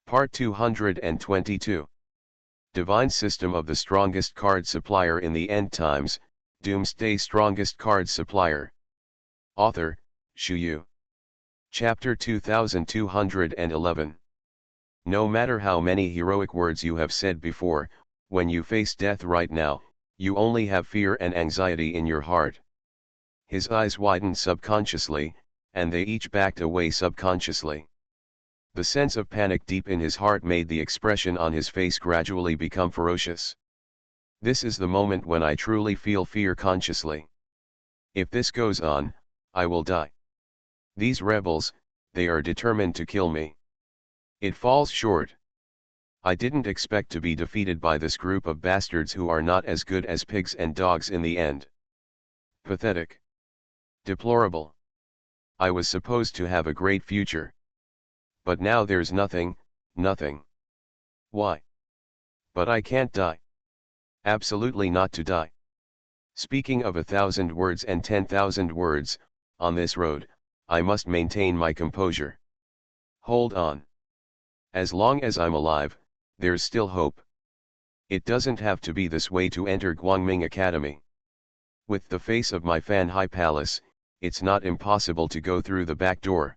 Part 222. Divine System of the Strongest Card Supplier in the End Times, Doomsday Strongest Card Supplier. Author, Shu. Chapter 2211. No matter how many heroic words you have said before, when you face death right now, you only have fear and anxiety in your heart. His eyes widened subconsciously, and they each backed away subconsciously. The sense of panic deep in his heart made the expression on his face gradually become ferocious. This is the moment when I truly feel fear consciously. If this goes on, I will die. These rebels, they are determined to kill me. It falls short. I didn't expect to be defeated by this group of bastards who are not as good as pigs and dogs in the end. Pathetic. Deplorable. I was supposed to have a great future. But now there's nothing, nothing. Why? But I can't die. Absolutely not to die. Speaking of 1,000 words and 10,000 words, on this road, I must maintain my composure. Hold on. As long as I'm alive, there's still hope. It doesn't have to be this way to enter Guangming Academy. With the face of my Fan Hai Palace, it's not impossible to go through the back door.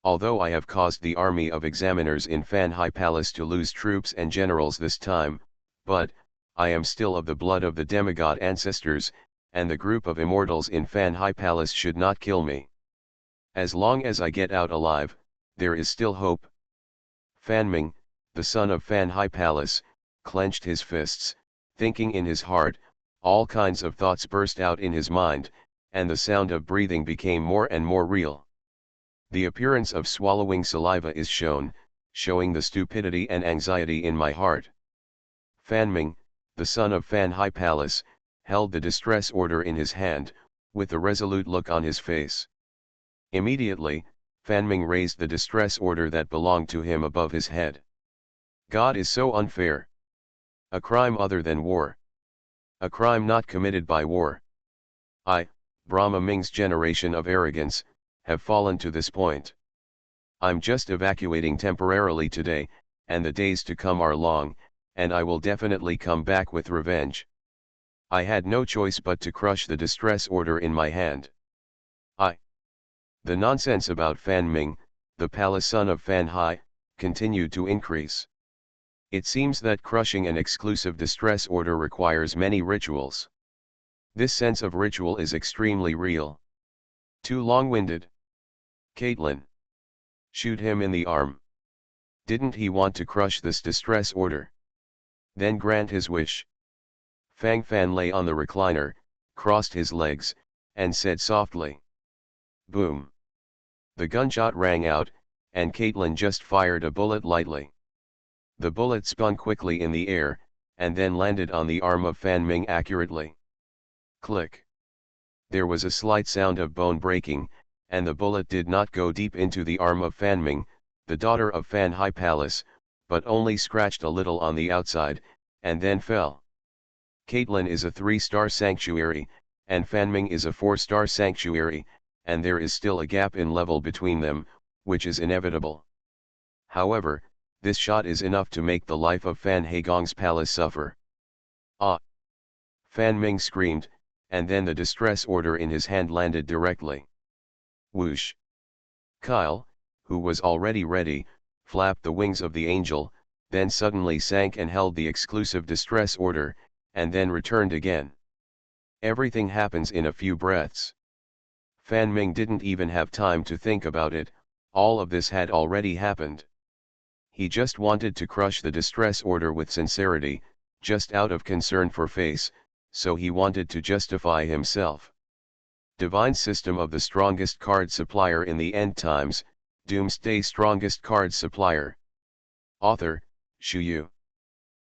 Although I have caused the army of examiners in Fan Hai Palace to lose troops and generals this time, but, I am still of the blood of the demigod ancestors, and the group of immortals in Fan Hai Palace should not kill me. As long as I get out alive, there is still hope. Fan Ming, the son of Fan Hai Palace, clenched his fists, thinking in his heart, all kinds of thoughts burst out in his mind, and the sound of breathing became more and more real. The appearance of swallowing saliva is showing the stupidity and anxiety in my heart. Fan Ming, the son of Fan Hai Palace, held the distress order in his hand, with a resolute look on his face. Immediately, Fan Ming raised the distress order that belonged to him above his head. God is so unfair. A crime other than war. A crime not committed by war. I, Brahma Ming's generation of arrogance, have fallen to this point. I'm just evacuating temporarily today, and the days to come are long, and I will definitely come back with revenge. I had no choice but to crush the distress order in my hand. The nonsense about Fan Ming, the palace son of Fan Hai, continued to increase. It seems that crushing an exclusive distress order requires many rituals. This sense of ritual is extremely real. Too long-winded. Caitlin. Shoot him in the arm. Didn't he want to crush this distress order? Then grant his wish. Fang Fan lay on the recliner, crossed his legs, and said softly. Boom. The gunshot rang out, and Caitlin just fired a bullet lightly. The bullet spun quickly in the air, and then landed on the arm of Fan Ming accurately. Click. There was a slight sound of bone breaking, and the bullet did not go deep into the arm of Fan Ming, the daughter of Fan Hai Palace, but only scratched a little on the outside, and then fell. Caitlin is a 3-star sanctuary, and Fan Ming is a 4-star sanctuary, and there is still a gap in level between them, which is inevitable. However, this shot is enough to make the life of Fan Haigong's palace suffer. Ah! Fan Ming screamed, and then the distress order in his hand landed directly. Whoosh! Kyle, who was already ready, flapped the wings of the angel, then suddenly sank and held the exclusive distress order, and then returned again. Everything happens in a few breaths. Fan Ming didn't even have time to think about it, all of this had already happened. He just wanted to crush the distress order with sincerity, just out of concern for face, so he wanted to justify himself. Divine System of the Strongest Card Supplier in the End Times, Doomsday Strongest Card Supplier. Author, Shu.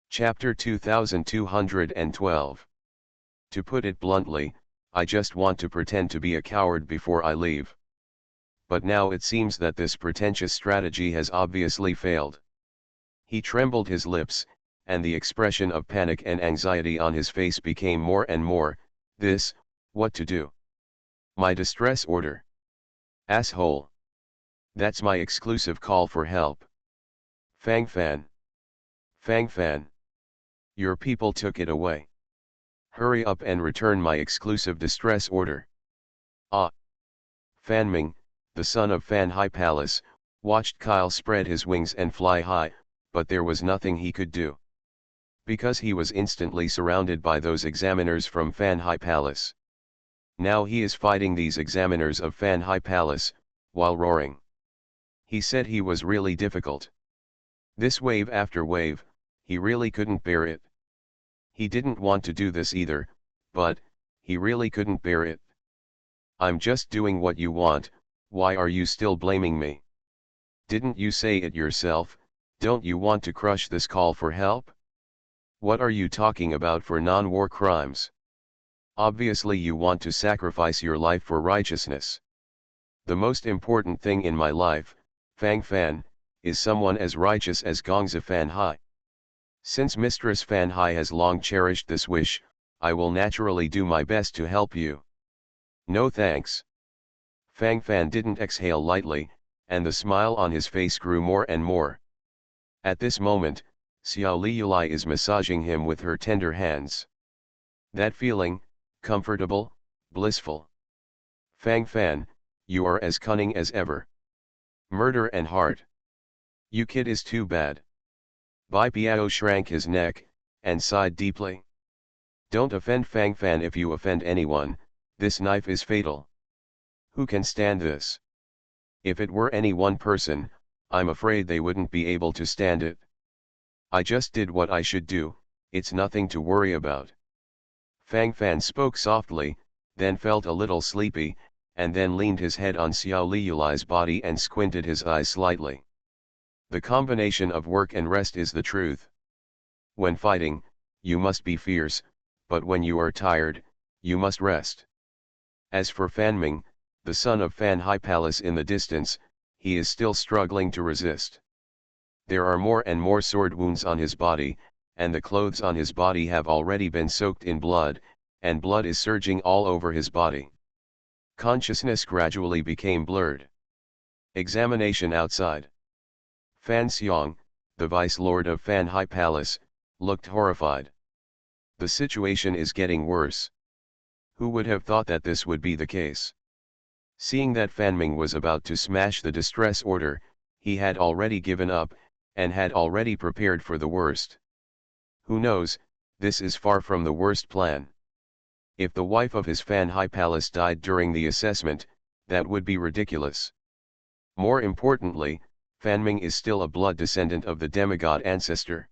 Chapter 2212. To put it bluntly, I just want to pretend to be a coward before I leave. But now it seems that this pretentious strategy has obviously failed. He trembled his lips, and the expression of panic and anxiety on his face became more and more, what to do? My distress order. Asshole. That's my exclusive call for help. Fang Fan. Fang Fan. Your people took it away. Hurry up and return my exclusive distress order. Ah. Fan Ming, the son of Fan Hai Palace, watched Kyle spread his wings and fly high, but there was nothing he could do. Because he was instantly surrounded by those examiners from Fan Hai Palace. Now he is fighting these examiners of Fan Hai Palace, while roaring. He said he was really difficult. This wave after wave, he really couldn't bear it. He didn't want to do this either, but, he really couldn't bear it. I'm just doing what you want, why are you still blaming me? Didn't you say it yourself? Don't you want to crush this call for help? What are you talking about for non-war crimes? Obviously you want to sacrifice your life for righteousness. The most important thing in my life, Fang Fan, is someone as righteous as Gongzi Fan Hai. Since Mistress Fan Hai has long cherished this wish, I will naturally do my best to help you. No thanks. Fang Fan didn't exhale lightly, and the smile on his face grew more and more. At this moment, Xiao Liulai is massaging him with her tender hands. That feeling, comfortable, blissful. Fang Fan, you are as cunning as ever. Murder and heart. You kid is too bad. Bai Piao shrank his neck, and sighed deeply. Don't offend Fang Fan. If you offend anyone, this knife is fatal. Who can stand this? If it were any one person, I'm afraid they wouldn't be able to stand it. I just did what I should do, it's nothing to worry about. Fang Fan spoke softly, then felt a little sleepy, and then leaned his head on Xiao Liulai's body and squinted his eyes slightly. The combination of work and rest is the truth. When fighting, you must be fierce, but when you are tired, you must rest. As for Fan Ming, the son of Fan Hai Palace in the distance, he is still struggling to resist. There are more and more sword wounds on his body, and the clothes on his body have already been soaked in blood, and blood is surging all over his body. Consciousness gradually became blurred. Examination outside. Fan Xiong, the Vice Lord of Fan Hai Palace, looked horrified. The situation is getting worse. Who would have thought that this would be the case? Seeing that Fan Ming was about to smash the distress order, he had already given up, and had already prepared for the worst. Who knows, this is far from the worst plan. If the wife of his Fan Hai Palace died during the assessment, that would be ridiculous. More importantly, Fan Ming is still a blood descendant of the demigod ancestor.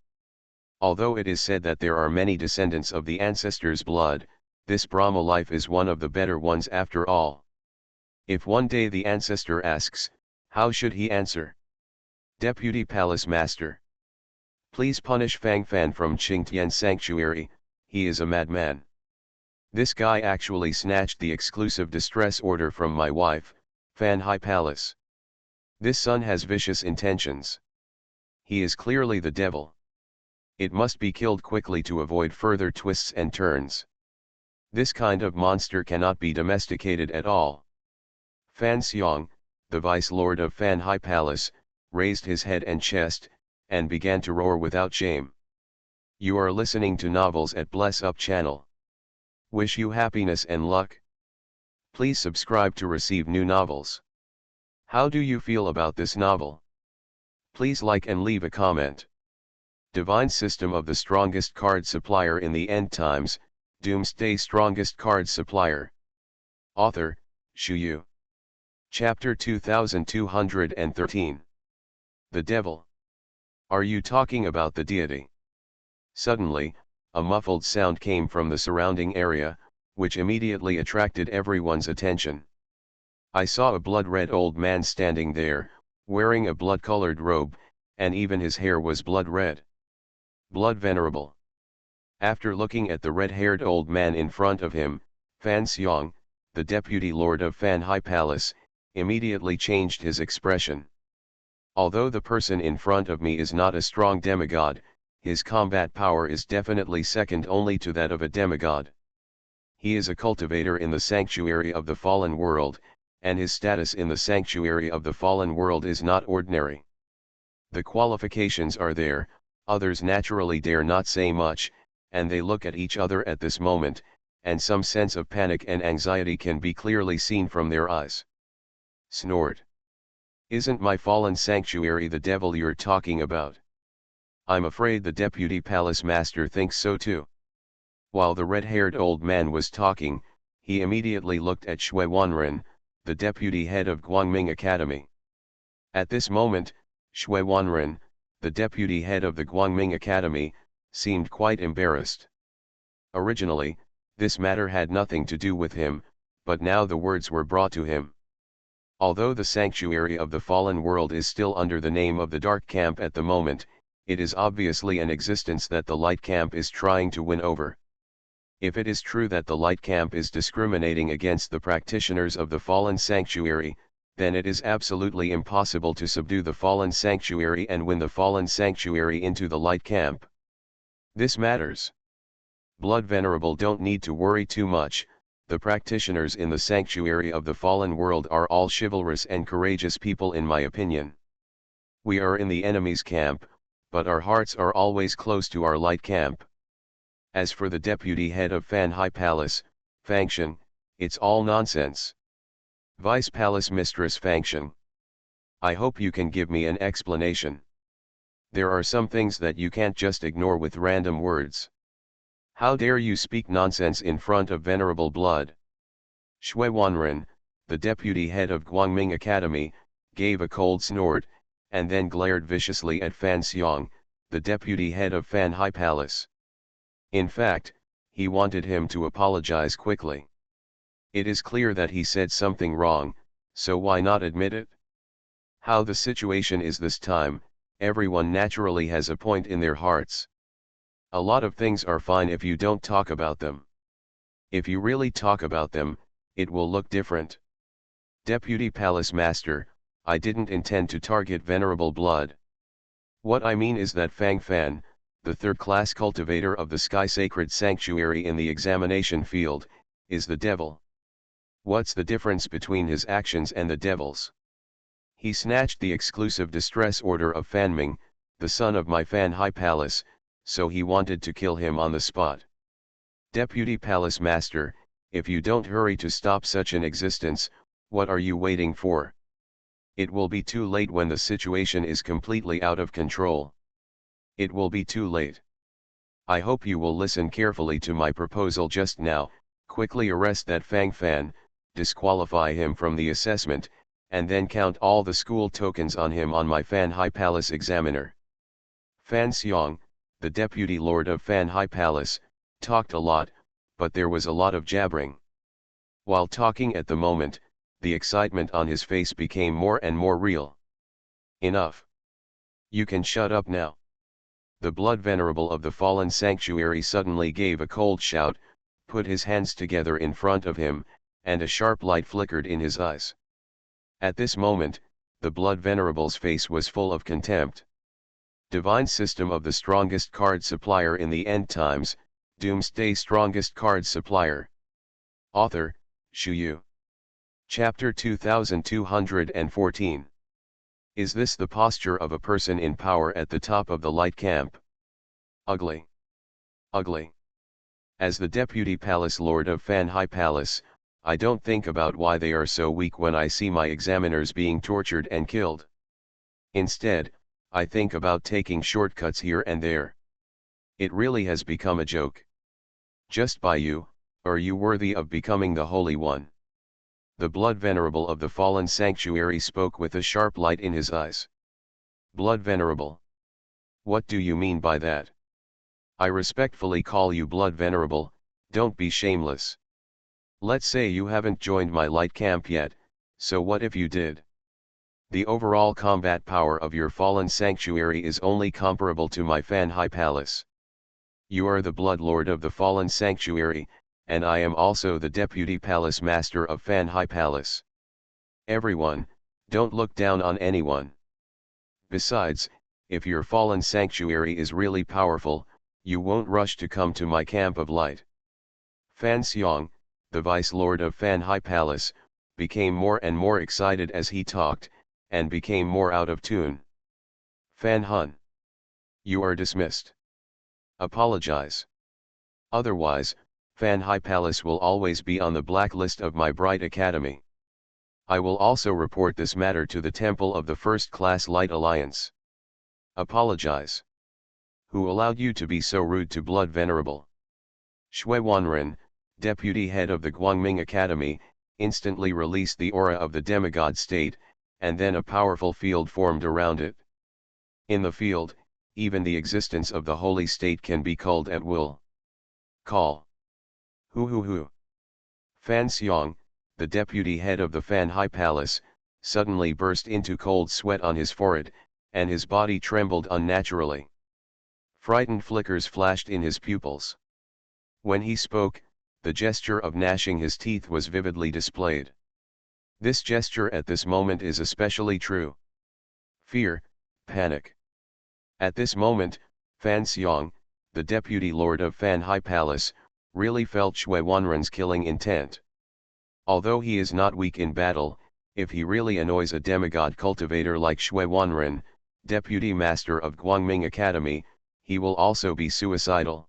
Although it is said that there are many descendants of the ancestor's blood, this Brahma life is one of the better ones after all. If one day the ancestor asks, how should he answer? Deputy Palace Master. Please punish Fang Fan from Qingtian Sanctuary, he is a madman. This guy actually snatched the exclusive distress order from my wife, Fan Hai Palace. This son has vicious intentions. He is clearly the devil. It must be killed quickly to avoid further twists and turns. This kind of monster cannot be domesticated at all. Fan Xiong, the Vice Lord of Fan Hai Palace, raised his head and chest, and began to roar without shame. You are listening to Novels at Bless Up channel. Wish you happiness and luck. Please subscribe to receive new novels. How do you feel about this novel? Please like and leave a comment. Divine System of the Strongest Card Supplier in the End Times, Doomsday Strongest Card Supplier. Author, Shu Yu. Chapter 2213. The Devil. Are you talking about the deity? Suddenly, a muffled sound came from the surrounding area, which immediately attracted everyone's attention. I saw a blood-red old man standing there, wearing a blood-colored robe, and even his hair was blood-red. Blood Venerable. After looking at the red-haired old man in front of him, Fan Xiong, the Deputy Lord of Fan Hai Palace, immediately changed his expression. Although the person in front of me is not a strong demigod, his combat power is definitely second only to that of a demigod. He is a cultivator in the sanctuary of the fallen world, and his status in the sanctuary of the fallen world is not ordinary. The qualifications are there, others naturally dare not say much, and they look at each other at this moment, and some sense of panic and anxiety can be clearly seen from their eyes. Snort. Isn't my fallen sanctuary the devil you're talking about? I'm afraid the deputy palace master thinks so too. While the red-haired old man was talking, he immediately looked at Shui Wanren, the deputy head of Guangming Academy. At this moment, Shui Wanren, the deputy head of the Guangming Academy, seemed quite embarrassed. Originally, this matter had nothing to do with him, but now the words were brought to him. Although the sanctuary of the fallen world is still under the name of the Dark Camp at the moment, it is obviously an existence that the Light Camp is trying to win over. If it is true that the Light Camp is discriminating against the practitioners of the fallen sanctuary, then it is absolutely impossible to subdue the fallen sanctuary and win the fallen sanctuary into the Light Camp. This matters. Blood Venerable don't need to worry too much. The practitioners in the sanctuary of the fallen world are all chivalrous and courageous people in my opinion. We are in the enemy's camp, but our hearts are always close to our Light Camp. As for the deputy head of Fan Hai Palace, Fangshan, it's all nonsense. Vice Palace Mistress Fangshan, I hope you can give me an explanation. There are some things that you can't just ignore with random words. How dare you speak nonsense in front of Venerable Blood? Shui Wanren, the deputy head of Guangming Academy, gave a cold snort, and then glared viciously at Fan Xiong, the deputy head of Fan Hai Palace. In fact, he wanted him to apologize quickly. It is clear that he said something wrong, so why not admit it? How the situation is this time, everyone naturally has a point in their hearts. A lot of things are fine if you don't talk about them. If you really talk about them, it will look different. Deputy Palace Master, I didn't intend to target Venerable Blood. What I mean is that Fang Fan, the third-class cultivator of the Sky Sacred Sanctuary in the examination field, is the devil. What's the difference between his actions and the devil's? He snatched the exclusive distress order of Fanming, the son of my Fan Hai Palace, so he wanted to kill him on the spot. Deputy Palace Master, if you don't hurry to stop such an existence, what are you waiting for? It will be too late when the situation is completely out of control. It will be too late. I hope you will listen carefully to my proposal just now, quickly arrest that Fang Fan, disqualify him from the assessment, and then count all the school tokens on him on my Fan Hai Palace examiner. Fan Xiong, the deputy lord of Fan Hai Palace, talked a lot, but there was a lot of jabbering. While talking at the moment, the excitement on his face became more and more real. Enough. You can shut up now. The Blood Venerable of the fallen sanctuary suddenly gave a cold shout, put his hands together in front of him, and a sharp light flickered in his eyes. At this moment, the Blood Venerable's face was full of contempt. Divine System of the Strongest Card Supplier in the End Times, Doomsday Strongest Card Supplier. Author, Shu Yu. Chapter 2214. Is this the posture of a person in power at the top of the Light Camp? Ugly. Ugly. As the Deputy Palace Lord of Fan Hai Palace, I don't think about why they are so weak when I see my examiners being tortured and killed. Instead, I think about taking shortcuts here and there. It really has become a joke. Just by you, are you worthy of becoming the Holy One? The Blood Venerable of the fallen sanctuary spoke with a sharp light in his eyes. Blood Venerable. What do you mean by that? I respectfully call you Blood Venerable, don't be shameless. Let's say you haven't joined my Light Camp yet, so what if you did? The overall combat power of your fallen sanctuary is only comparable to my Fan Hai Palace. You are the Blood Lord of the fallen sanctuary, and I am also the Deputy Palace Master of Fan Hai Palace. Everyone, don't look down on anyone. Besides, if your fallen sanctuary is really powerful, you won't rush to come to my camp of light. Fan Xiong, the Vice Lord of Fan Hai Palace, became more and more excited as he talked, and became more out of tune. Fan Hun. You are dismissed. Apologize. Otherwise, Fan Hai Palace will always be on the blacklist of my bright academy. I will also report this matter to the Temple of the First Class Light Alliance. Apologize. Who allowed you to be so rude to Blood Venerable? Shui Wanren, deputy head of the Guangming Academy, instantly released the aura of the demigod state, and then a powerful field formed around it. In the field, even the existence of the holy state can be culled at will. Call. Hu. Fan Xiong, the deputy head of the Fan Hai Palace, suddenly burst into cold sweat on his forehead, and his body trembled unnaturally. Frightened flickers flashed in his pupils. When he spoke, the gesture of gnashing his teeth was vividly displayed. This gesture at this moment is especially true. Fear, panic. At this moment, Fan Xiong, the deputy lord of Fan Hai Palace, really felt Shui Wanren's killing intent. Although he is not weak in battle, if he really annoys a demigod cultivator like Shui Wanren, deputy master of Guangming Academy, he will also be suicidal.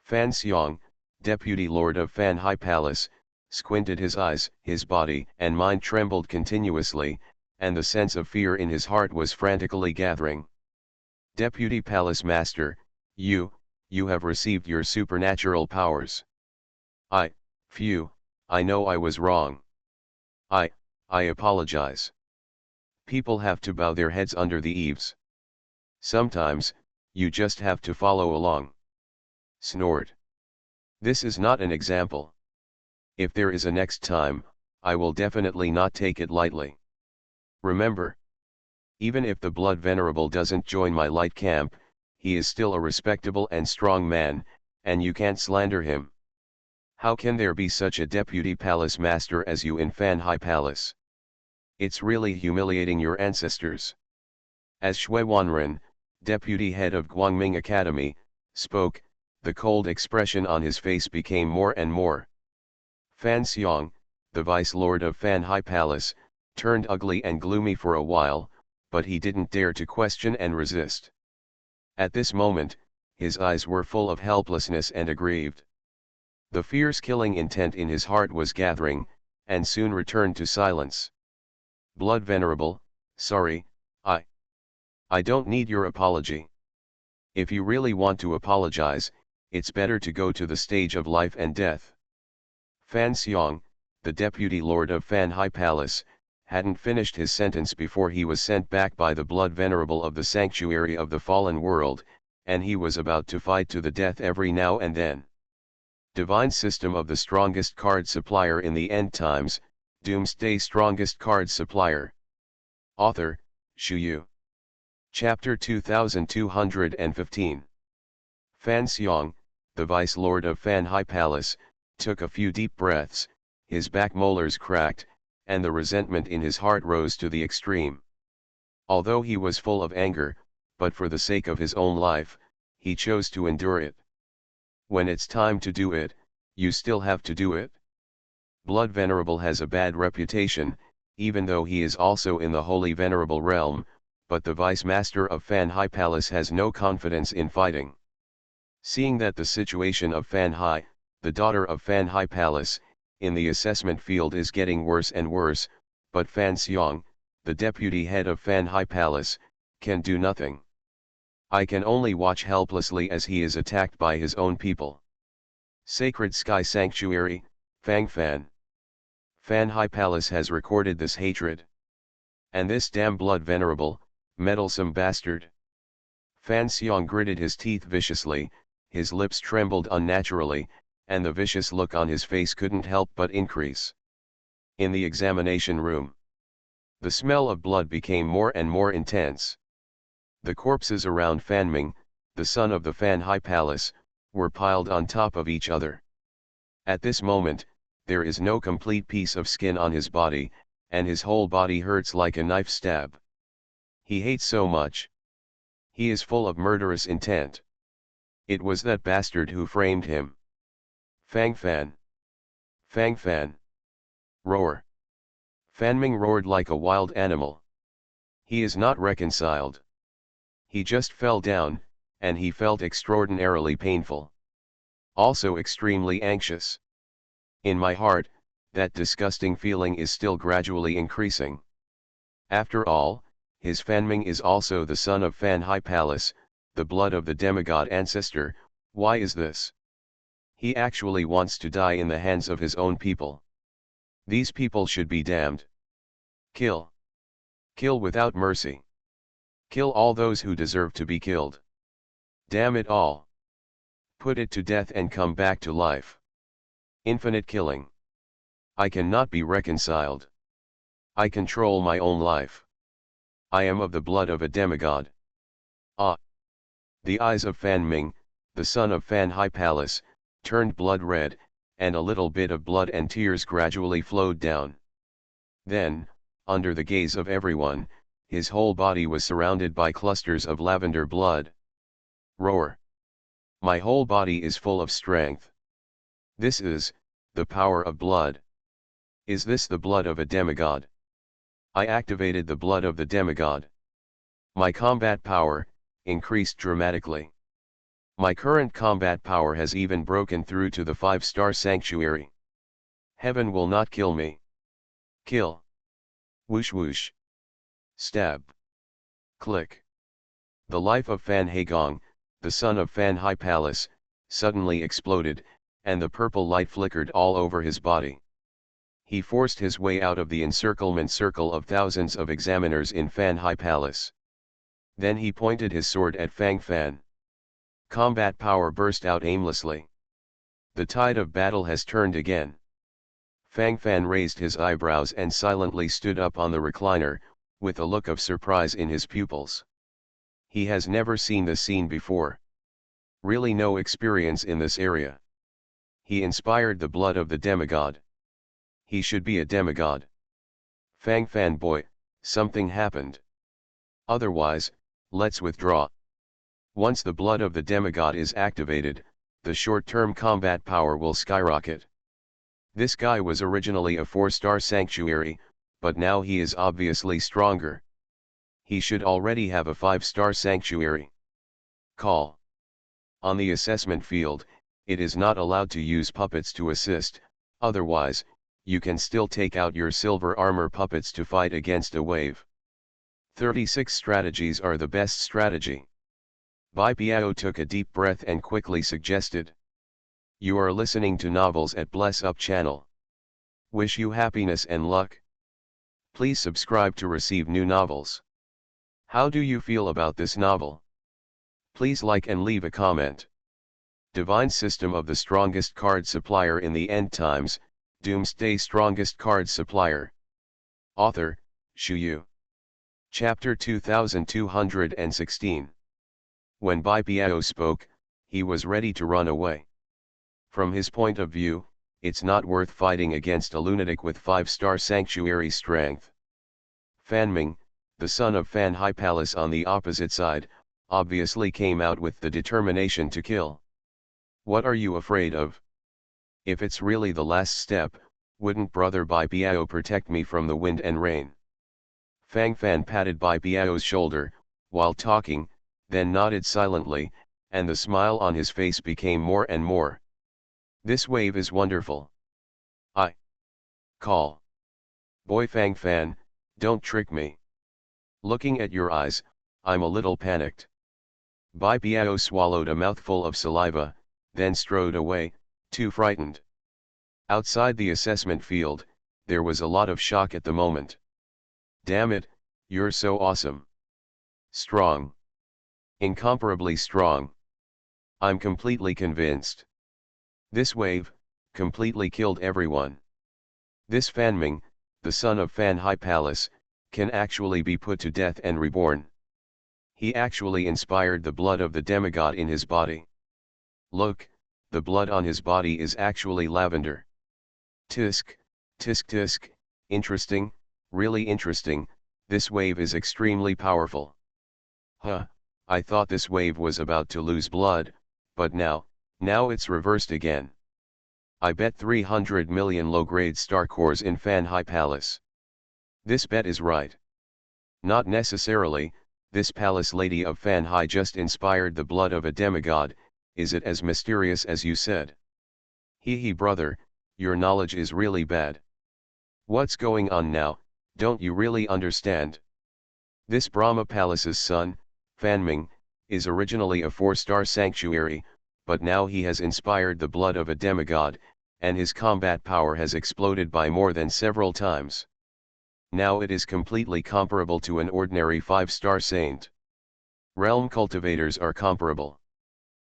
Fan Xiong, deputy lord of Fan Hai Palace, squinted his eyes, his body and mind trembled continuously, and the sense of fear in his heart was frantically gathering. Deputy Palace Master, you have received your supernatural powers. Phew, I know I was wrong. I apologize. People have to bow their heads under the eaves. Sometimes, you just have to follow along. Snort. This is not an example. If there is a next time, I will definitely not take it lightly. Remember, even if the Blood Venerable doesn't join my light camp, he is still a respectable and strong man, and you can't slander him. How can there be such a deputy palace master as you in Fan Hai Palace? It's really humiliating your ancestors. As Shui Wanren, deputy head of Guangming Academy, spoke, the cold expression on his face became more and more. Fan Xiong, the vice lord of Fan Hai Palace, turned ugly and gloomy for a while, but he didn't dare to question and resist. At this moment, his eyes were full of helplessness and aggrieved. The fierce killing intent in his heart was gathering, and soon returned to silence. Blood Venerable, sorry, I don't need your apology. If you really want to apologize, it's better to go to the stage of life and death. Fan Xiong, the deputy lord of Fan Hai Palace, hadn't finished his sentence before he was sent back by the Blood Venerable of the Sanctuary of the Fallen World, and he was about to fight to the death every now and then. Divine System of the Strongest Card Supplier in the End Times, Doomsday Strongest Card Supplier. Author, Shu Yu. Chapter 2215. Fan Xiong, the Vice Lord of Fan Hai Palace, took a few deep breaths, his back molars cracked, and the resentment in his heart rose to the extreme. Although he was full of anger, but for the sake of his own life, he chose to endure it. When it's time to do it, you still have to do it. Blood Venerable has a bad reputation, even though he is also in the Holy Venerable realm, but the Vice Master of Fan Hai Palace has no confidence in fighting. Seeing that the situation of Fan Hai, the daughter of Fan Hai Palace, in the assessment field is getting worse and worse, but Fan Xiong, the deputy head of Fan Hai Palace, can do nothing. I can only watch helplessly as he is attacked by his own people. Sacred Sky Sanctuary, Fangfan. Fan Hai Palace has recorded this hatred. And this damn Blood Venerable, meddlesome bastard. Fan Xiong gritted his teeth viciously, his lips trembled unnaturally, and the vicious look on his face couldn't help but increase. In the examination room, the smell of blood became more and more intense. The corpses around Fan Ming, the son of the Fan Hai Palace, were piled on top of each other. At this moment, there is no complete piece of skin on his body, and his whole body hurts like a knife stab. He hates so much. He is full of murderous intent. It was that bastard who framed him. Fangfan. Fangfan. Roar. Fan Ming roared like a wild animal. He is not reconciled. He just fell down, and he felt extraordinarily painful. Also extremely anxious. In my heart, that disgusting feeling is still gradually increasing. After all, his Fanming is also the son of Fan Hai Palace, the blood of the demigod ancestor. Why is this? He actually wants to die in the hands of his own people. These people should be damned. Kill. Kill without mercy. Kill all those who deserve to be killed. Damn it all. Put it to death and come back to life. Infinite killing. I cannot be reconciled. I control my own life. I am of the blood of a demigod. Ah! The eyes of Fan Ming, the son of Fan Hai Palace, turned blood red, and a little bit of blood and tears gradually flowed down. Then, under the gaze of everyone, his whole body was surrounded by clusters of lavender blood. Roar! My whole body is full of strength. This is the power of blood. Is this the blood of a demigod? I activated the blood of the demigod. My combat power increased dramatically. My current combat power has even broken through to the 5-star sanctuary. Heaven will not kill me. Kill. Whoosh whoosh. Stab. Click. The life of Fan Haigong, the son of Fan Hai Palace, suddenly exploded, and the purple light flickered all over his body. He forced his way out of the encirclement circle of thousands of examiners in Fan Hai Palace. Then he pointed his sword at Fang Fan. Combat power burst out aimlessly. The tide of battle has turned again. Fang Fan raised his eyebrows and silently stood up on the recliner, with a look of surprise in his pupils. He has never seen this scene before. Really no experience in this area. He inspired the blood of the demigod. He should be a demigod. Fang Fan boy, something happened. Otherwise, let's withdraw. Once the blood of the demigod is activated, the short-term combat power will skyrocket. This guy was originally a 4-star sanctuary, but now he is obviously stronger. He should already have a 5-star sanctuary. Call. On the assessment field, it is not allowed to use puppets to assist, otherwise, you can still take out your silver armor puppets to fight against a wave. 36 strategies are the best strategy. Bai Piao took a deep breath and quickly suggested. You are listening to novels at Bless Up channel. Wish you happiness and luck. Please subscribe to receive new novels. How do you feel about this novel? Please like and leave a comment. Divine System of the Strongest Card Supplier in the End Times, Doomsday Strongest Card Supplier. Author, Shu Yu. Chapter 2216. When Bai Piao spoke, he was ready to run away. From his point of view, it's not worth fighting against a lunatic with 5-star sanctuary strength. Fan Ming, the son of Fan Hai Palace on the opposite side, obviously came out with the determination to kill. What are you afraid of? If it's really the last step, wouldn't brother Bai Piao protect me from the wind and rain? Fang Fan patted Bai Piao's shoulder, while talking, then nodded silently, and the smile on his face became more and more. This wave is wonderful. I call. Boy Fang Fan, don't trick me. Looking at your eyes, I'm a little panicked. Bai Piao swallowed a mouthful of saliva, then strode away, too frightened. Outside the assessment field, there was a lot of shock at the moment. Damn it, you're so awesome. Strong. Incomparably strong. I'm completely convinced. This wave completely killed everyone. This Fan Ming, the son of Fan Hai Palace, can actually be put to death and reborn. He actually inspired the blood of the demigod in his body. Look, the blood on his body is actually lavender. Tisk, tisk tisk, interesting, really interesting, this wave is extremely powerful. Huh. I thought this wave was about to lose blood, but now it's reversed again. I bet 300 million low-grade star cores in Fan Hai Palace. This bet is right. Not necessarily, this palace lady of Fan Hai just inspired the blood of a demigod, is it as mysterious as you said? Hee brother, your knowledge is really bad. What's going on now, don't you really understand? This Brahma Palace's son, Fanming, is originally a 4-star sanctuary, but now he has inspired the blood of a demigod, and his combat power has exploded by more than several times. Now it is completely comparable to an ordinary 5-star saint. Realm cultivators are comparable.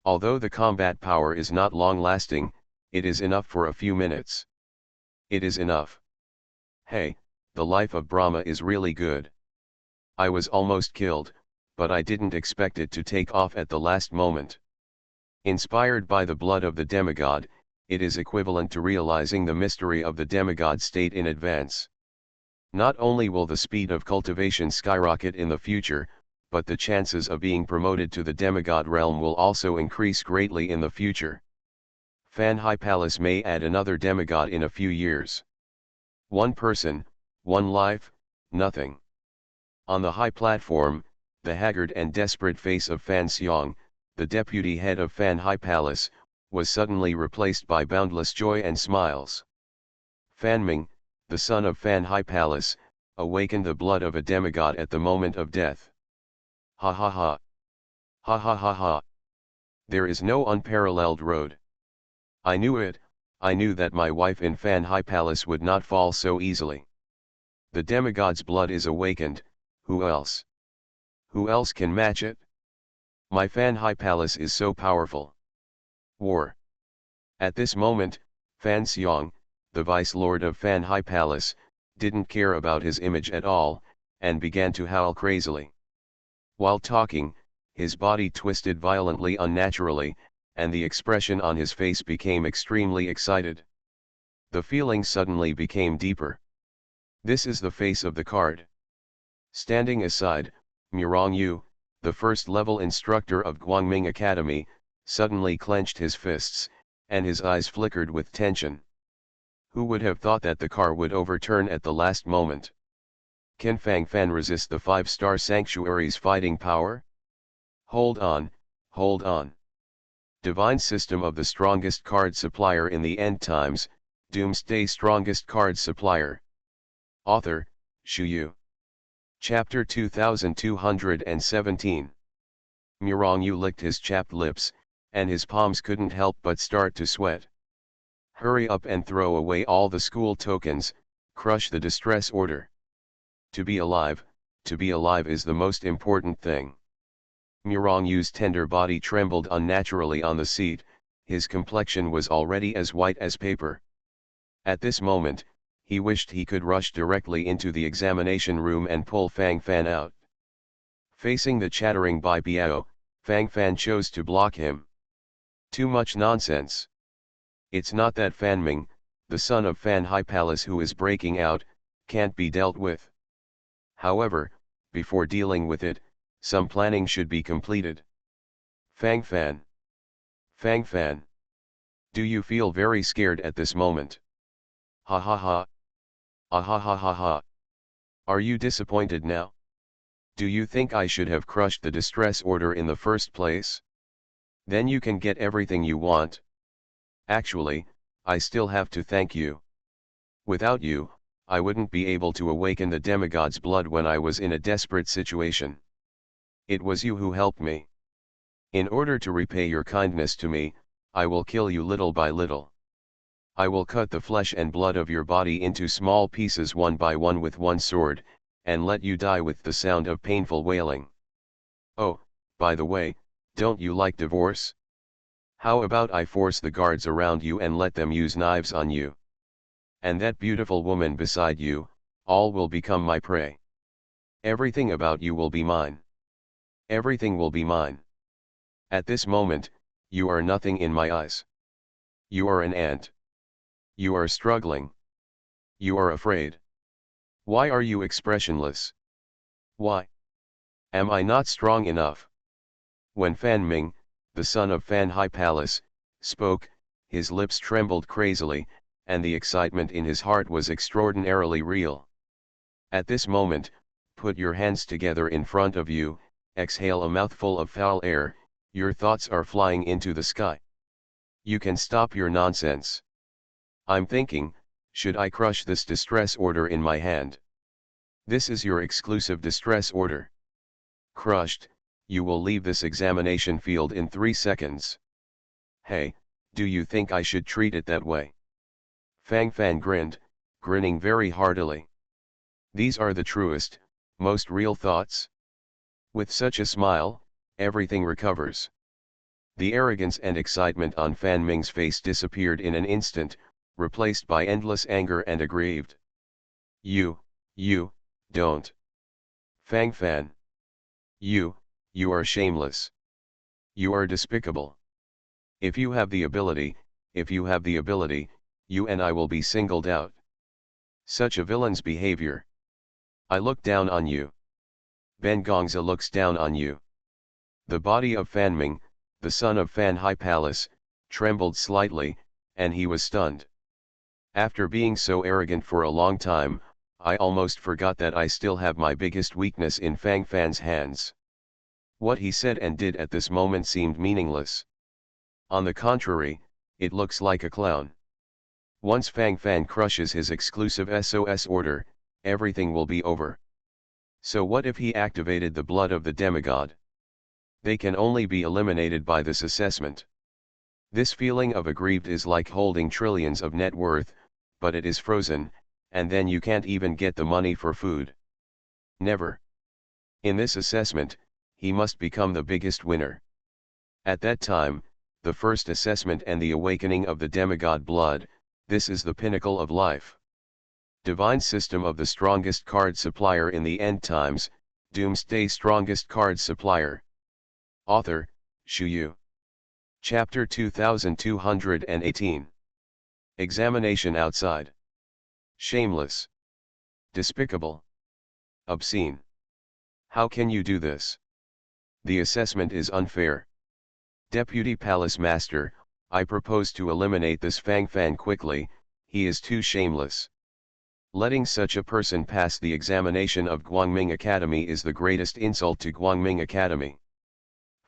Although the combat power is not long-lasting, it is enough for a few minutes. It is enough. Hey, the life of Brahma is really good. I was almost killed, but I didn't expect it to take off at the last moment. Inspired by the blood of the demigod, it is equivalent to realizing the mystery of the demigod state in advance. Not only will the speed of cultivation skyrocket in the future, but the chances of being promoted to the demigod realm will also increase greatly in the future. Fan Hai Palace may add another demigod in a few years. One person, one life, nothing. On the high platform, the haggard and desperate face of Fan Xiong, the deputy head of Fan Hai Palace, was suddenly replaced by boundless joy and smiles. Fan Ming, the son of Fan Hai Palace, awakened the blood of a demigod at the moment of death. Ha ha ha. Ha ha ha ha. There is no unparalleled road. I knew it, I knew that my wife in Fan Hai Palace would not fall so easily. The demigod's blood is awakened, who else? Who else can match it? My Fan Hai Palace is so powerful. War. At this moment, Fan Xiong, the Vice Lord of Fan Hai Palace, didn't care about his image at all, and began to howl crazily. While talking, his body twisted violently unnaturally, and the expression on his face became extremely excited. The feeling suddenly became deeper. This is the face of the card. Standing aside, Murong Yu, the first-level instructor of Guangming Academy, suddenly clenched his fists, and his eyes flickered with tension. Who would have thought that the car would overturn at the last moment? Can Fang Fan resist the 5-star sanctuary's fighting power? Hold on, hold on. Divine System of the Strongest Card Supplier in the End Times, Doomsday Strongest Card Supplier. Author, Shu Yu. Chapter 2217. Murong Yu licked his chapped lips, and his palms couldn't help but start to sweat. Hurry up and throw away all the school tokens, crush the distress order. To be alive is the most important thing. Murong Yu's tender body trembled unnaturally on the seat, his complexion was already as white as paper. At this moment, he wished he could rush directly into the examination room and pull Fang Fan out. Facing the chattering Bai Biao, Fang Fan chose to block him. Too much nonsense. It's not that Fan Ming, the son of Fan Hai Palace who is breaking out, can't be dealt with. However, before dealing with it, some planning should be completed. Fang Fan. Fang Fan. Do you feel very scared at this moment? Ha ha ha. Ah ha ha ha ha. Are you disappointed now? Do you think I should have crushed the distress order in the first place? Then you can get everything you want. Actually, I still have to thank you. Without you, I wouldn't be able to awaken the demigod's blood when I was in a desperate situation. It was you who helped me. In order to repay your kindness to me, I will kill you little by little. I will cut the flesh and blood of your body into small pieces one by one with one sword, and let you die with the sound of painful wailing. Oh, by the way, don't you like divorce? How about I force the guards around you and let them use knives on you? And that beautiful woman beside you, all will become my prey. Everything about you will be mine. Everything will be mine. At this moment, you are nothing in my eyes. You are an ant. You are struggling. You are afraid. Why are you expressionless? Why? Am I not strong enough? When Fan Ming, the son of Fan Hai Palace, spoke, his lips trembled crazily, and the excitement in his heart was extraordinarily real. At this moment, Put your hands together in front of you, exhale a mouthful of foul air, your thoughts are flying into the sky. You can stop your nonsense. I'm thinking, should I crush this distress order in my hand? This is your exclusive distress order. Crushed, you will leave this examination field in 3 seconds. Hey, do you think I should treat it that way? Fang Fan grinned, grinning very heartily. These are the truest, most real thoughts. With such a smile, everything recovers. The arrogance and excitement on Fan Ming's face disappeared in an instant, replaced by endless anger and aggrieved. You don't. Fang Fan. You are shameless. You are despicable. If you have the ability, you and I will be singled out. Such a villain's behavior. I look down on you. Ben Gongza looks down on you. The body of Fan Ming, the son of Fan High Palace, trembled slightly, and he was stunned. After being so arrogant for a long time, I almost forgot that I still have my biggest weakness in Fang Fan's hands. What he said and did at this moment seemed meaningless. On the contrary, it looks like a clown. Once Fang Fan crushes his exclusive SOS order, everything will be over. So what if he activated the blood of the demigod? They can only be eliminated by this assessment. This feeling of aggrieved is like holding trillions of net worth, but it is frozen, and then you can't even get the money for food. Never. In this assessment, he must become the biggest winner. At that time, the first assessment and the awakening of the demigod blood, this is the pinnacle of life. Divine system of the strongest card supplier in the end times, Doomsday strongest card supplier. Author, Shu Yu. Chapter 2218. Examination outside. Shameless. Despicable. Obscene. How can you do this? The assessment is unfair. Deputy Palace Master, I propose to eliminate this Fang Fan quickly, he is too shameless. Letting such a person pass the examination of Guangming Academy is the greatest insult to Guangming Academy.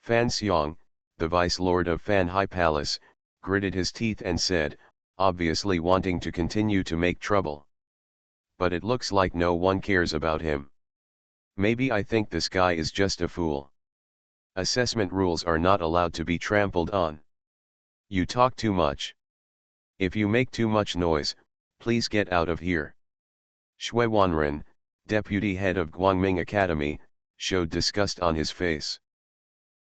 Fan Xiong, the Vice Lord of Fan High Palace, gritted his teeth and said, obviously wanting to continue to make trouble. But it looks like no one cares about him. Maybe I think this guy is just a fool. Assessment rules are not allowed to be trampled on. You talk too much. If you make too much noise, please get out of here. Shui Wanren, deputy head of Guangming Academy, showed disgust on his face.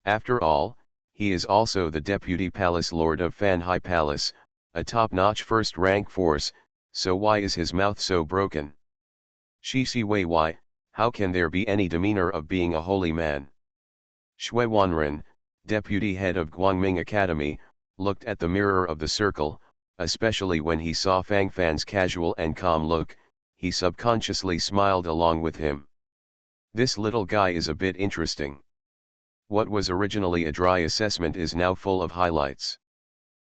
After all, he is also the deputy palace lord of Fan High Palace, a top-notch first-rank force, so why is his mouth so broken? Shi Si Wei, why, how can there be any demeanor of being a holy man? Shui Wanren, deputy head of Guangming Academy, looked at the mirror of the circle, especially when he saw Fang Fan's casual and calm look, he subconsciously smiled along with him. This little guy is a bit interesting. What was originally a dry assessment is now full of highlights.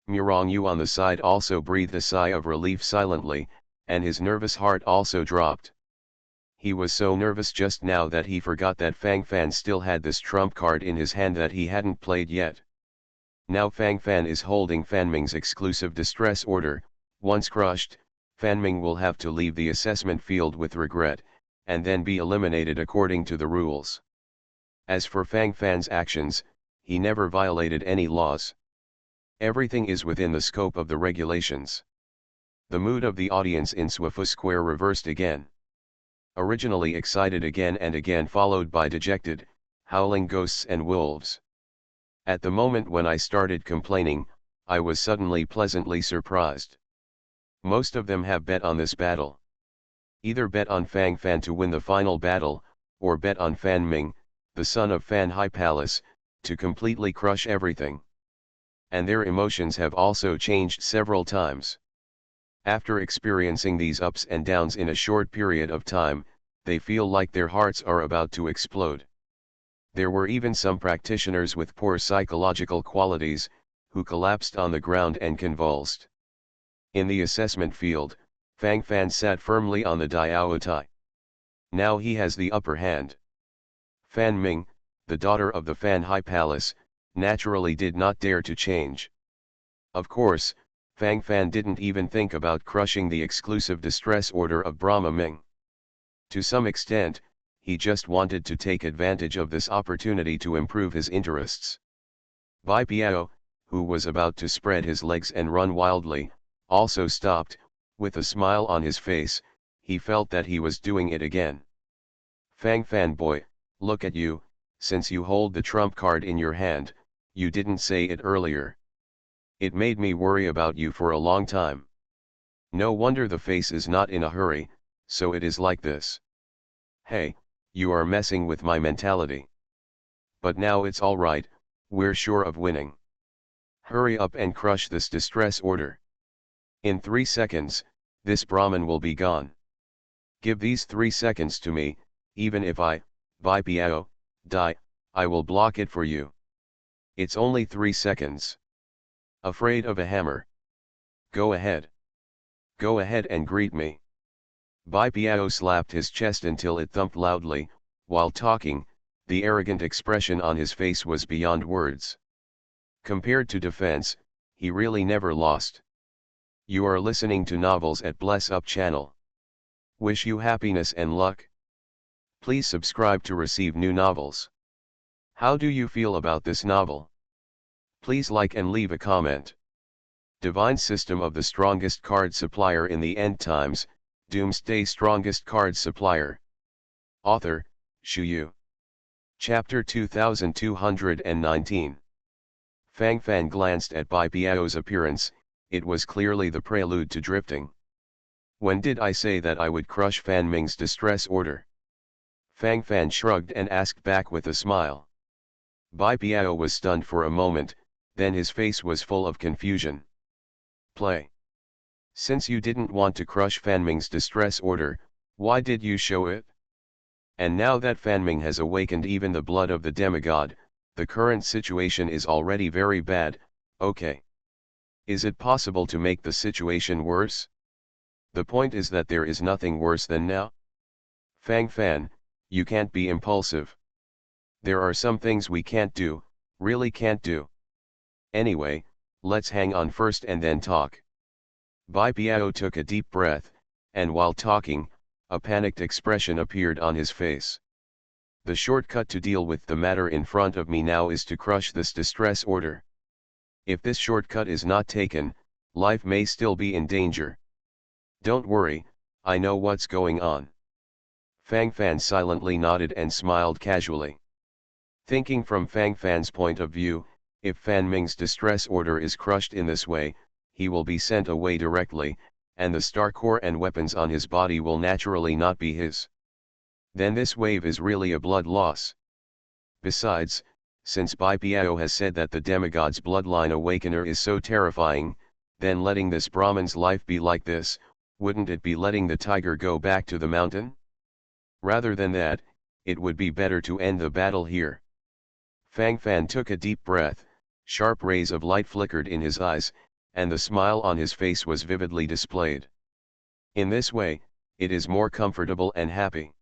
Murong Yu on the side also breathed a sigh of relief silently, and his nervous heart also dropped. He was so nervous just now that he forgot that Fang Fan still had this trump card in his hand that he hadn't played yet. Now Fang Fan is holding Fan Ming's exclusive distress order. Once crushed, Fan Ming will have to leave the assessment field with regret, and then be eliminated according to the rules. As for Fang Fan's actions, he never violated any laws. Everything is within the scope of the regulations. The mood of the audience in Swifu Square reversed again. Originally excited again and again, followed by dejected, howling ghosts and wolves. At the moment when I started complaining, I was suddenly pleasantly surprised. Most of them have bet on this battle. Either bet on Fang Fan to win the final battle, or bet on Fan Ming, the son of Fan High Palace, to completely crush everything. And their emotions have also changed several times. After experiencing these ups and downs in a short period of time, they feel like their hearts are about to explode. There were even some practitioners with poor psychological qualities, who collapsed on the ground and convulsed. In the assessment field, Fang Fan sat firmly on the Diao Tai. Now he has the upper hand. Fan Ming, the daughter of the Fan High Palace, naturally did not dare to change. Of course, Fang Fan didn't even think about crushing the exclusive distress order of Brahma Ming. To some extent, he just wanted to take advantage of this opportunity to improve his interests. Bai Piao, who was about to spread his legs and run wildly, also stopped. With a smile on his face, he felt that he was doing it again. Fang Fan boy, look at you, since you hold the trump card in your hand, you didn't say it earlier. It made me worry about you for a long time. No wonder the face is not in a hurry, so it is like this. Hey, you are messing with my mentality. But now it's alright, we're sure of winning. Hurry up and crush this distress order. In 3 seconds, this Brahmin will be gone. Give these 3 seconds to me, even if I, Bai Piao, die, I will block it for you. It's only 3 seconds. Afraid of a hammer? Go ahead. Go ahead and greet me. Bai Piao slapped his chest until it thumped loudly. While talking, the arrogant expression on his face was beyond words. Compared to defense, he really never lost. You are listening to novels at Bless Up channel. Wish you happiness and luck. Please subscribe to receive new novels. How do you feel about this novel? Please like and leave a comment. Divine System of the Strongest Card Supplier in the End Times, Doomsday Strongest Card Supplier. Author, Shu Yu. Chapter 2219. Fang Fan glanced at Bai Piao's appearance. It was clearly the prelude to drifting. When did I say that I would crush Fan Ming's distress order? Fang Fan shrugged and asked back with a smile. Bai Piao was stunned for a moment, then his face was full of confusion. Play. Since you didn't want to crush Fan Ming's distress order, why did you show it? And now that Fan Ming has awakened even the blood of the demigod, the current situation is already very bad. Okay. Is it possible to make the situation worse? The point is that there is nothing worse than now. Fang Fan, you can't be impulsive. There are some things we can't do, really can't do. Anyway, let's hang on first and then talk. Bai Piao took a deep breath, and while talking, a panicked expression appeared on his face. The shortcut to deal with the matter in front of me now is to crush this distress order. If this shortcut is not taken, life may still be in danger. Don't worry, I know what's going on. Fang Fan silently nodded and smiled casually. Thinking from Fang Fan's point of view, if Fan Ming's distress order is crushed in this way, he will be sent away directly, and the star core and weapons on his body will naturally not be his. Then this wave is really a blood loss. Besides, since Bai Piao has said that the demigod's bloodline awakener is so terrifying, then letting this Brahmin's life be like this, wouldn't it be letting the tiger go back to the mountain? Rather than that, it would be better to end the battle here. Fang Fan took a deep breath, sharp rays of light flickered in his eyes, and the smile on his face was vividly displayed. In this way, it is more comfortable and happy.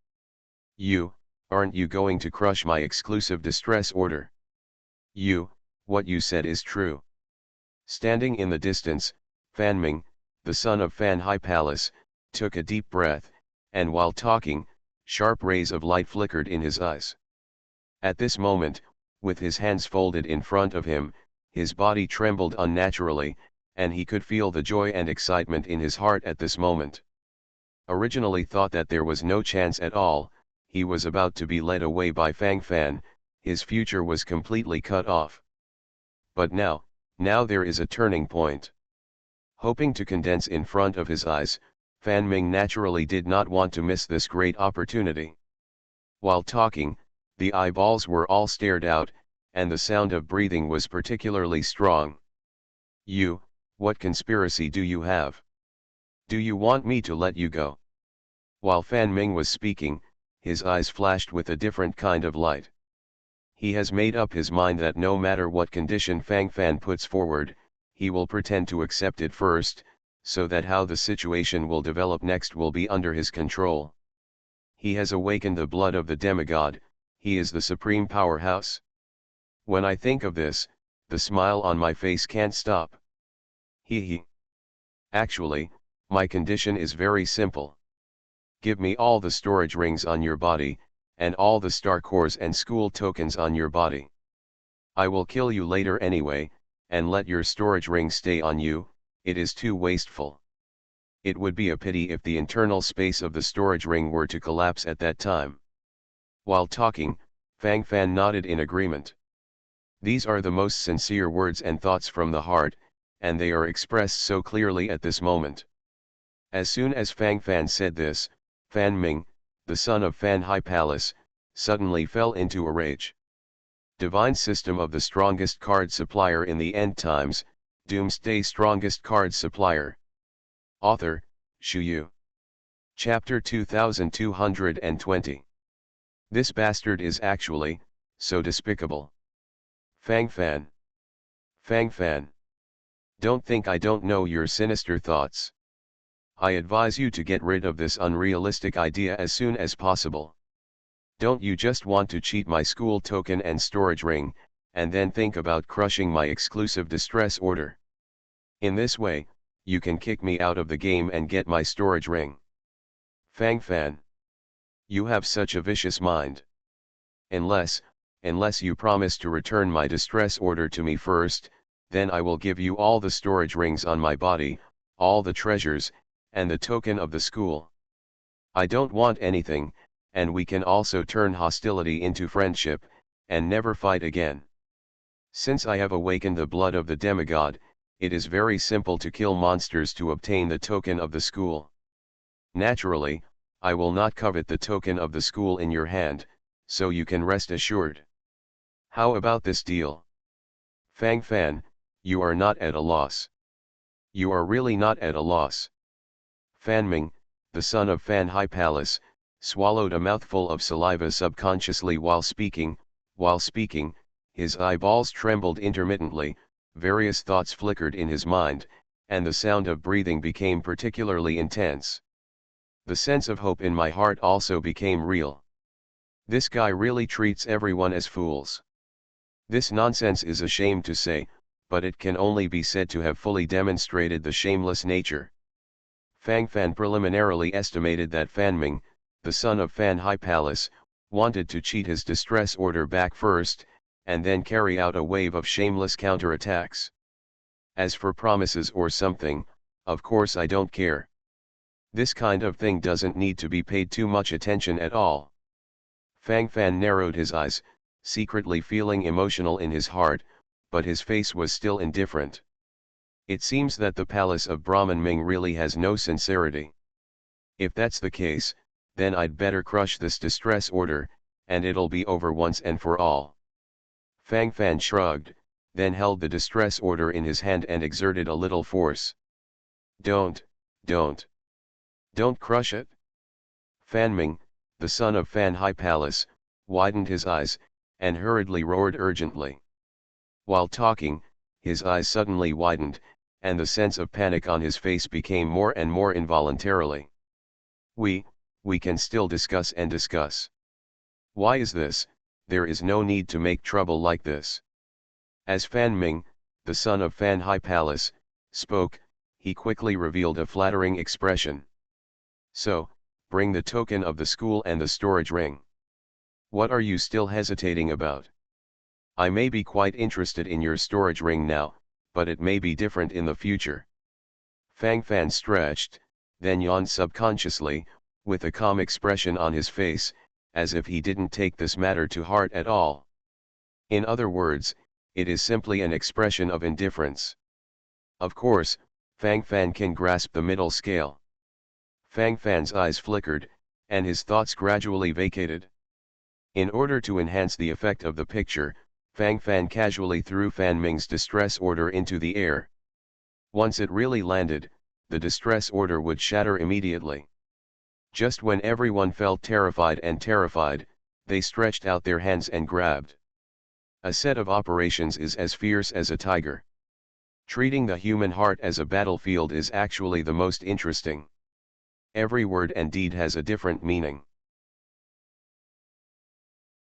Aren't you going to crush my exclusive distress order? What you said is true. Standing in the distance, Fan Ming, the son of Fan High Palace, took a deep breath, and while talking, sharp rays of light flickered in his eyes. At this moment, with his hands folded in front of him, his body trembled unnaturally, and he could feel the joy and excitement in his heart at this moment. Originally thought that there was no chance at all, he was about to be led away by Fang Fan, his future was completely cut off. But now there is a turning point. Hoping to condense in front of his eyes, Fan Ming naturally did not want to miss this great opportunity. While talking, the eyeballs were all stared out, and the sound of breathing was particularly strong. What conspiracy do you have? Do you want me to let you go? While Fan Ming was speaking, his eyes flashed with a different kind of light. He has made up his mind that no matter what condition Fang Fan puts forward, he will pretend to accept it first, so that how the situation will develop next will be under his control. He has awakened the blood of the demigod, he is the supreme powerhouse. When I think of this, the smile on my face can't stop. He. Actually, my condition is very simple. Give me all the storage rings on your body, and all the star cores and school tokens on your body. I will kill you later anyway, and let your storage ring stay on you, it is too wasteful. It would be a pity if the internal space of the storage ring were to collapse at that time. While talking, Fang Fan nodded in agreement. These are the most sincere words and thoughts from the heart, and they are expressed so clearly at this moment. As soon as Fang Fan said this, Fan Ming, the son of Fan High Palace, suddenly fell into a rage. Divine System of the Strongest Card Supplier in the End Times, Doomsday Strongest Card Supplier. Author, Shu Yu. Chapter 2220. This bastard is actually, so despicable. Fang Fan. Fang Fan. Don't think I don't know your sinister thoughts. I advise you to get rid of this unrealistic idea as soon as possible. Don't you just want to cheat my school token and storage ring, and then think about crushing my exclusive distress order? In this way, you can kick me out of the game and get my storage ring. Fang Fan. You have such a vicious mind. Unless you promise to return my distress order to me first, then I will give you all the storage rings on my body, all the treasures, and the token of the school. I don't want anything, and we can also turn hostility into friendship, and never fight again. Since I have awakened the blood of the demigod, it is very simple to kill monsters to obtain the token of the school. Naturally, I will not covet the token of the school in your hand, so you can rest assured. How about this deal? Fang Fan, you are not at a loss. You are really not at a loss. Fan Ming, the son of Fan High Palace, swallowed a mouthful of saliva subconsciously while speaking, his eyeballs trembled intermittently, various thoughts flickered in his mind, and the sound of breathing became particularly intense. The sense of hope in my heart also became real. This guy really treats everyone as fools. This nonsense is a shame to say, but it can only be said to have fully demonstrated the shameless nature. Fang Fan preliminarily estimated that Fan Ming, the son of Fan High Palace, wanted to cheat his distress order back first, and then carry out a wave of shameless counterattacks. As for promises or something, of course I don't care. This kind of thing doesn't need to be paid too much attention at all. Fang Fan narrowed his eyes, secretly feeling emotional in his heart, but his face was still indifferent. It seems that the palace of Brahman Ming really has no sincerity. If that's the case, then I'd better crush this distress order, and it'll be over once and for all. Fang Fan shrugged, then held the distress order in his hand and exerted a little force. Don't crush it. Fan Ming, the son of Fan High Palace, widened his eyes, and hurriedly roared urgently. While talking, his eyes suddenly widened, and the sense of panic on his face became more and more involuntarily. We can still discuss and discuss. Why is this? There is no need to make trouble like this. As Fan Ming, the son of Fan High Palace, spoke, he quickly revealed a flattering expression. So, bring the token of the school and the storage ring. What are you still hesitating about? I may be quite interested in your storage ring now, but it may be different in the future. Fang Fan stretched, then yawned subconsciously, with a calm expression on his face, as if he didn't take this matter to heart at all. In other words, it is simply an expression of indifference. Of course, Fang Fan can grasp the middle scale. Fang Fan's eyes flickered, and his thoughts gradually vacated. In order to enhance the effect of the picture, Fang Fan casually threw Fan Ming's distress order into the air. Once it really landed, the distress order would shatter immediately. Just when everyone felt terrified, they stretched out their hands and grabbed. A set of operations is as fierce as a tiger. Treating the human heart as a battlefield is actually the most interesting. Every word and deed has a different meaning.